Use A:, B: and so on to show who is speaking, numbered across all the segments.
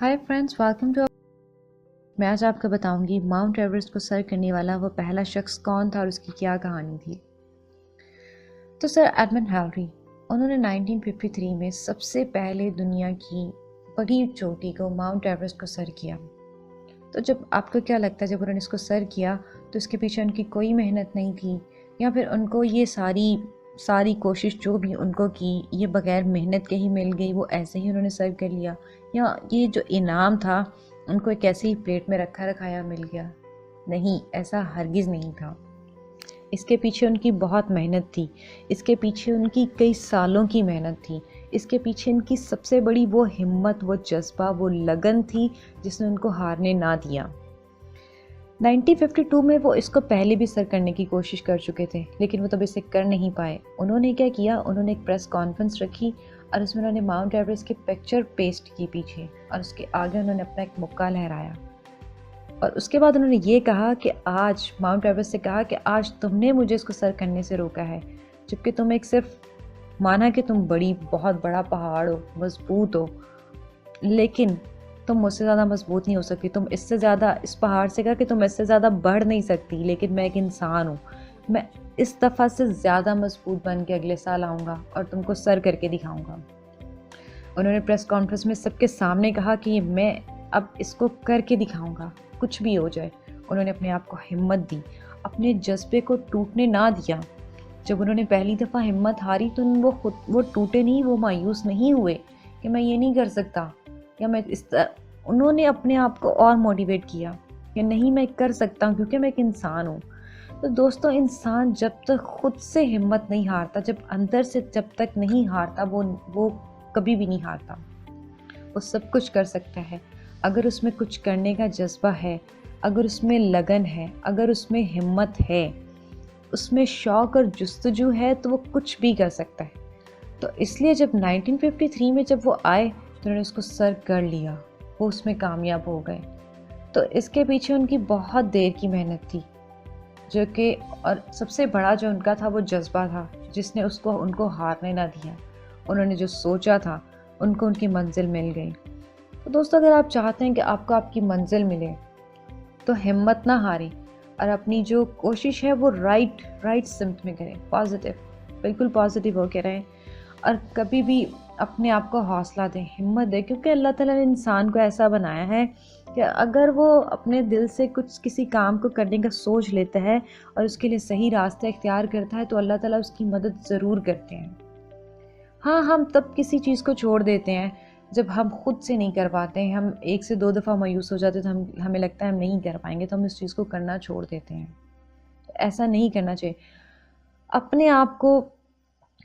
A: Hi friends, welcome to. मैं आज आपको बताऊंगी माउंट एवरेस्ट को सर करने वाला वो पहला शख्स कौन था और उसकी क्या कहानी थी। तो सर एडमंड हिलरी, उन्होंने 1953 में सबसे पहले दुनिया की बड़ी चोटी को माउंट एवरेस्ट को सर किया। तो जब आपको क्या लगता है, जब उन्होंने इसको सर किया तो इसके पीछे उनकी कोई मेहनत नहीं थी, या फिर उनको ये सारी कोशिश जो भी उनको की ये बग़ैर मेहनत के ही मिल गई, वो ऐसे ही उन्होंने सर्व कर लिया, या ये जो इनाम था उनको एक ऐसे ही प्लेट में रखा रखाया मिल गया? नहीं, ऐसा हरगिज़ नहीं था। इसके पीछे उनकी बहुत मेहनत थी, इसके पीछे उनकी कई सालों की मेहनत थी, इसके पीछे इनकी सबसे बड़ी वो हिम्मत, वो जज्बा, वो लगन थी जिसने उनको हारने ना दिया। 1952 में वो इसको पहले भी सर करने की कोशिश कर चुके थे, लेकिन वो तब इसे कर नहीं पाए। उन्होंने क्या किया, उन्होंने एक प्रेस कॉन्फ्रेंस रखी और उसमें उन्होंने माउंट एवरेस्ट की पिक्चर पेस्ट की पीछे, और उसके आगे उन्होंने अपना एक मुक्का लहराया। और उसके बाद उन्होंने ये कहा कि आज माउंट एवरेस्ट से कहा कि आज तुमने मुझे इसको सर करने से रोका है, जबकि तुम एक सिर्फ माना कि तुम बहुत बड़ा पहाड़ हो, मजबूत हो, लेकिन तुम मुझसे ज़्यादा मजबूत नहीं हो सकती। तुम इससे ज़्यादा, इस पहाड़ से कहा कि तुम इससे ज़्यादा बढ़ नहीं सकती, लेकिन मैं एक इंसान हूँ, मैं इस दफ़ा से ज़्यादा मजबूत बन के अगले साल आऊँगा और तुमको सर करके दिखाऊँगा। उन्होंने प्रेस कॉन्फ्रेंस में सबके सामने कहा कि मैं अब इसको करके दिखाऊँगा, कुछ भी हो जाए। उन्होंने अपने आप को हिम्मत दी, अपने जज्बे को टूटने ना दिया। जब उन्होंने पहली दफ़ा हिम्मत हारी तो वो टूटे नहीं, वो मायूस नहीं हुए कि मैं ये नहीं कर सकता, या मैं उन्होंने अपने आप को और मोटिवेट किया कि नहीं, मैं कर सकता हूँ क्योंकि मैं एक इंसान हूँ। तो दोस्तों, इंसान जब तक खुद से हिम्मत नहीं हारता, जब अंदर से जब तक नहीं हारता, वो कभी भी नहीं हारता। वो सब कुछ कर सकता है अगर उसमें कुछ करने का जज्बा है, अगर उसमें लगन है, अगर उसमें हिम्मत है, उसमें शौक़ और जुस्तजू है, तो वो कुछ भी कर सकता है। तो इसलिए जब 1953 में जब वो आए तो उन्होंने उसको सर कर लिया, वो उसमें कामयाब हो गए। तो इसके पीछे उनकी बहुत देर की मेहनत थी, जो कि, और सबसे बड़ा जो उनका था वो जज्बा था जिसने उनको हारने ना दिया। उन्होंने जो सोचा था उनको उनकी मंजिल मिल गई। तो दोस्तों, अगर आप चाहते हैं कि आपको आपकी मंजिल मिले तो हिम्मत ना हारें और अपनी जो कोशिश है वो राइट सिम्त में करें, पॉजिटिव, बिल्कुल पॉजिटिव होकर रहें, और कभी भी अपने आप को हौसला दें, हिम्मत दें, क्योंकि अल्लाह ताला ने इंसान को ऐसा बनाया है कि अगर वो अपने दिल से किसी काम को करने का सोच लेता है और उसके लिए सही रास्ता इख्तियार करता है तो अल्लाह ताला उसकी मदद ज़रूर करते हैं। हाँ, हम तब किसी चीज़ को छोड़ देते हैं जब हम खुद से नहीं कर पाते हैं, हम 1 से 2 दफ़ा मायूस हो जाते हैं तो हमें लगता है हम नहीं कर पाएंगे, तो हम इस चीज़ को करना छोड़ देते हैं। तो ऐसा नहीं करना चाहिए। अपने आप को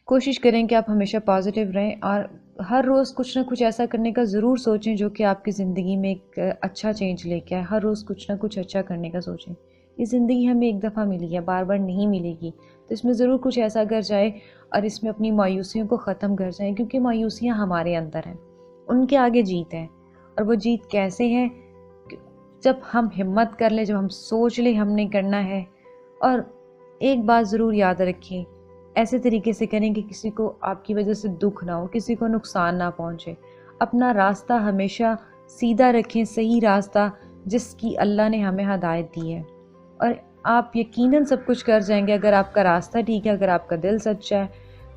A: कोशिश करें कि आप हमेशा पॉजिटिव रहें और हर रोज़ कुछ ना कुछ ऐसा करने का ज़रूर सोचें जो कि आपकी ज़िंदगी में एक अच्छा चेंज लेके आए। हर रोज़ कुछ ना कुछ अच्छा करने का सोचें। ये ज़िंदगी हमें एक दफ़ा मिली है, बार बार नहीं मिलेगी, तो इसमें ज़रूर कुछ ऐसा कर जाए और इसमें अपनी मायूसियों को ख़त्म कर जाएं, क्योंकि मायूसियाँ हमारे अंदर हैं, उनके आगे जीत है। और वो जीत कैसे है? जब हम हिम्मत कर लें, जब हम सोच लें हमने करना है। और एक बात ज़रूर याद रखें, ऐसे तरीके से करें कि किसी को आपकी वजह से दुख ना हो, किसी को नुकसान ना पहुंचे। अपना रास्ता हमेशा सीधा रखें, सही रास्ता जिसकी अल्लाह ने हमें हदायत दी है, और आप यकीनन सब कुछ कर जाएंगे। अगर आपका रास्ता ठीक है, अगर आपका दिल सच्चा है,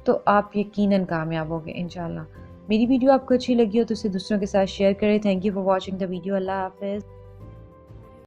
A: तो आप यकीनन कामयाब होंगे इंशाल्लाह। मेरी वीडियो आपको अच्छी लगी हो तो इसे दूसरों के साथ शेयर करें। Thank you for watching the video. अल्लाह हाफ़िज़।